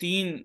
3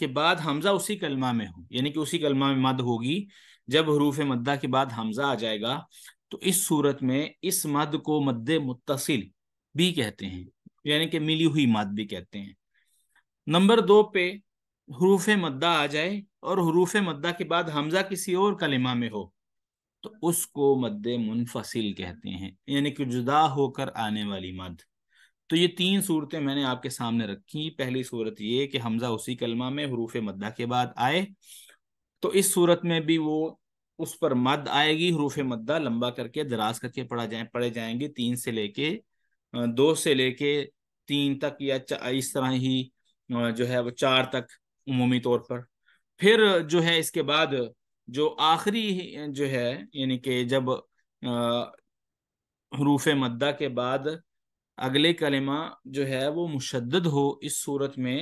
کے بعد حمزہ اسی کلمہ میں ہو، یعنی کہ اسی کلمہ میں مد ہوگی، جب حروف مدہ کے بعد حمزہ آ جائے گا تو اس صورت میں اس مد کو مد متصل بھی کہتے ہیں، یعنی کہ ملی ہوئی مد بھی کہتے ہیں۔ نمبر 2 پہ حروف مدہ آ جائے اور حروف مدہ کے بعد حمزہ کسی اور کلمہ میں ہو تو اس کو مد منفصل کہتے ہیں، یعنی کہ جدا ہو کر آنے والی مد۔ تو یہ 3 صورتیں میں نے آپ کے سامنے رکھی۔ پہلی صورت یہ کہ حمزہ اسی کلمہ میں حروف مدہ کے بعد آئے، تو اس صورت میں بھی وہ اس پر مد آئے گی، حروف مدہ لمبا کر کے دراز کر کے پڑھے جائیں گے، 3 سے لے کے 2 سے لے کے 3 تک، یا اس طرح ہی جو ہے وہ 4 تک عمومی طور پر۔ پھر جو ہے اس کے بعد جو آخری جو ہے، یعنی کہ جب حروف مدہ کے بعد اگلے کلمہ جو ہے وہ مشدد ہو، اس صورت میں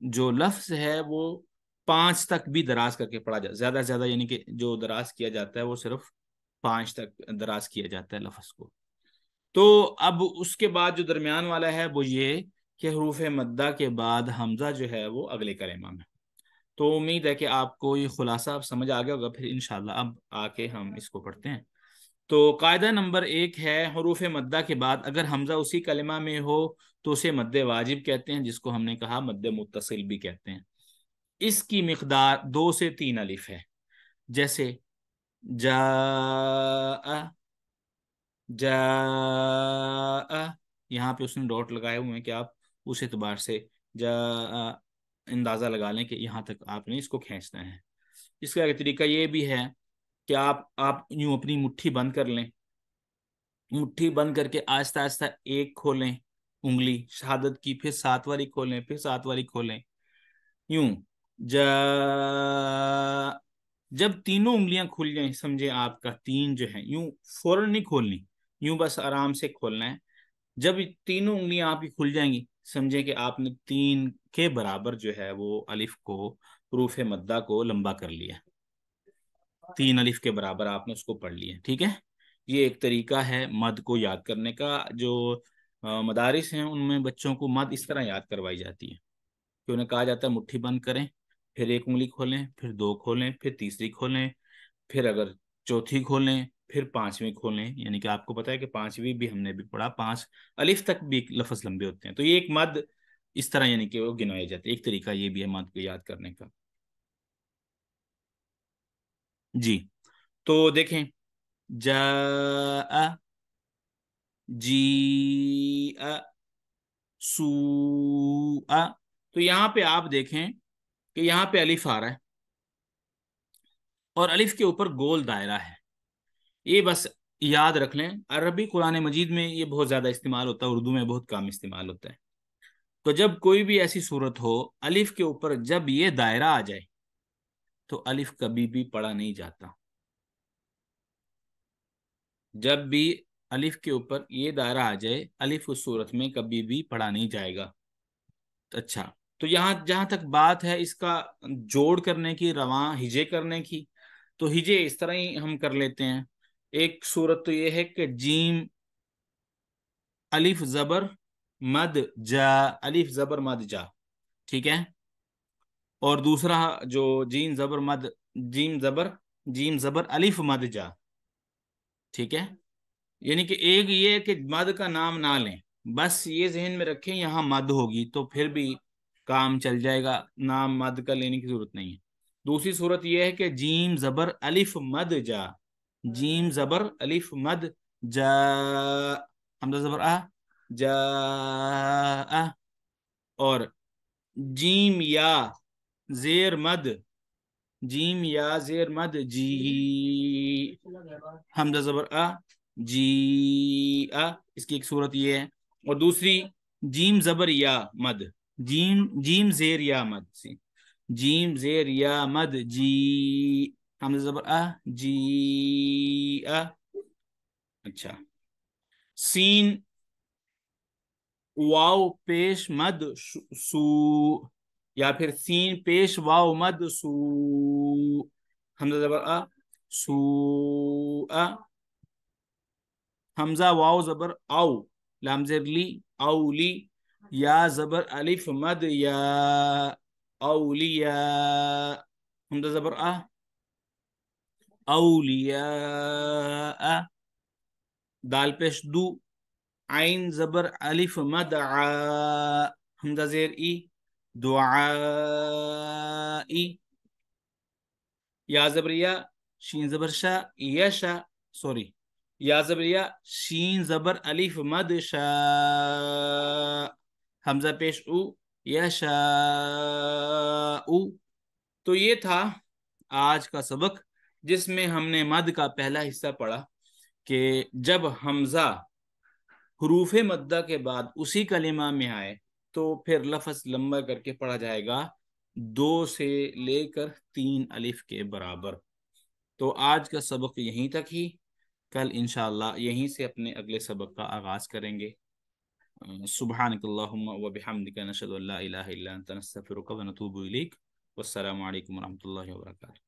جو لفظ ہے وہ 5 تک بھی دراز کر کے پڑھا جاتا ہے، زیادہ سے زیادہ یعنی کہ جو دراز کیا جاتا ہے وہ صرف 5 تک دراز کیا جاتا ہے لفظ کو۔ تو اب اس کے بعد جو درمیان والا ہے وہ یہ کہ حروف مدہ کے بعد حمزہ جو ہے وہ اگلے کلمہ میں۔ تو امید ہے کہ آپ کو یہ خلاصہ اب سمجھ آ گیا ہوگا۔ پھر انشاءاللہ اب آ کے ہم اس کو پڑھتے ہیں۔ تو قاعدہ نمبر 1 ہے حروف مدہ کے بعد اگر حمزہ اسی کلمہ میں ہو تو اسے مد واجب کہتے ہیں، جس کو ہم نے کہا مد متصل بھی کہتے ہیں۔ اس کی مقدار 2 سے 3 الف ہے، جیسے جاء، جاء، یہاں پہ اس نے ڈاٹ لگائے ہوئے ہیں کہ آپ اس اعتبار سے جاء اندازہ لگا لیں کہ یہاں تک آپ نے اس کو کھینچنا ہے۔ اس کا ایک طریقہ یہ بھی ہے کہ آپ یوں اپنی مٹھی بند کر لیں، مٹھی بند کر کے آہستہ آہستہ ایک کھولیں انگلی شہادت کی، پھر 7 والی کھولیں، پھر 7 والی کھولیں، یوں جا، جب تینوں انگلیاں کھل جائیں سمجھیں آپ کا 3 جو ہیں، یوں فوراً نہیں کھولنی، یوں بس آرام سے کھولنا ہے۔ جب تینوں انگلیاں آپ کی کھل جائیں گی سمجھیں کہ آپ نے 3 کے برابر جو ہے وہ الف کو، حروف مدہ کو لمبا کر لیا، 3 الف کے برابر آپ نے اس کو پڑھ لیا، ٹھیک ہے۔ یہ ایک طریقہ ہے مد کو یاد کرنے کا۔ جو مدارس ہیں ان میں بچوں کو مد اس طرح یاد کروائی جاتی ہے کہ انہیں کہا جاتا ہے مٹھی بند کریں، پھر 1 انگلی کھولیں، پھر 2 کھولیں، پھر تیسری کھولیں، پھر اگر چوتھی کھولیں، پھر 5ویں کھولیں، یعنی کہ آپ کو پتا ہے کہ 5ویں بھی ہم نے بھی پڑھا، 5 الف تک بھی لفظ لمبے ہوتے ہیں۔ تو یہ ایک مد اس طرح یعنی کہ وہ گنوائے جاتے ہیں، ایک طریقہ یہ بھی ہے مد کو یاد کرنے کا۔ جی تو دیکھیں، جاء، جیء، سوء، تو یہاں پہ آپ دیکھیں کہ یہاں پہ الف آ رہا ہے اور الف کے اوپر گول دائرہ ہے، یہ بس یاد رکھ لیں۔ عربی قرآن مجید میں یہ بہت زیادہ استعمال ہوتا ہے، اردو میں بہت کم استعمال ہوتا ہے۔ تو جب کوئی بھی ایسی صورت ہو الف کے اوپر جب یہ دائرہ آ جائے تو الف کبھی بھی پڑھا نہیں جاتا، جب بھی الف کے اوپر یہ دائرہ آ جائے الف اس صورت میں کبھی بھی پڑھا نہیں جائے گا۔ اچھا، تو یہاں جہاں تک بات ہے اس کا جوڑ کرنے کی، رواں ہجے کرنے کی، تو ہجے اس طرح ہی ہم کر لیتے ہیں۔ ایک صورت تو یہ ہے کہ جیم الف زبر مد جا، الف زبر مد جا، ٹھیک ہے۔ اور دوسرا جو جیم زبر مد، جیم زبر الف مد جا، ٹھیک ہے۔ یعنی کہ ایک یہ کہ مد کا نام نہ لیں، بس یہ ذہن میں رکھیں یہاں مد ہوگی تو پھر بھی کام چل جائے گا، نام مد کا لینے کی ضرورت نہیں ہے۔ دوسری صورت یہ ہے کہ جیم زبر الف مد جا، جیم زبر الف مد جا، حمزہ زبر آ، جا، اور جیم یا زیر مد، جیم یا زیر مد جی، حمزہ زبر آ، جی آ، اس کی ایک صورت یہ ہے۔ اور دوسری جیم زبر یا مد، جیم زیر یا مد، جیم زیر یا مد جی، حمزہ زبر آ، جی آ۔ اچھا، سین واو پیش مد سو، یا پھر سین پیش واو مد سو، حمزہ زبر آ، سو آ، حمزہ واو زبر او، لام زیر لی، او لی، یا زبر الف مد یا، اولیاء، حمزہ زبر اولیاء، دال پیش دو، عین زبر الف مد حمزہ زیر ای، دعائی، یا زبر یا، شین زبر شا، یشا، سوری، یا زبر یا، شین زبر الف مد شا، حمزہ پیش او، یشا او۔ تو یہ تھا آج کا سبق جس میں ہم نے مد کا پہلا حصہ پڑھا کہ جب حمزہ حروف مدہ کے بعد اسی کلمہ میں آئے تو پھر لفظ لمبا کر کے پڑھا جائے گا 2 سے لے کر 3 الف کے برابر۔ تو آج کا سبق یہیں تک ہی، کل انشاءاللہ یہیں سے اپنے اگلے سبق کا آغاز کریں گے۔ سبحانک اللہم و بحمدک، نشہد ان لا الہ الا انت، نستغفرک و نتوب الیک۔ والسلام علیکم ورحمۃ اللہ وبرکاتہ۔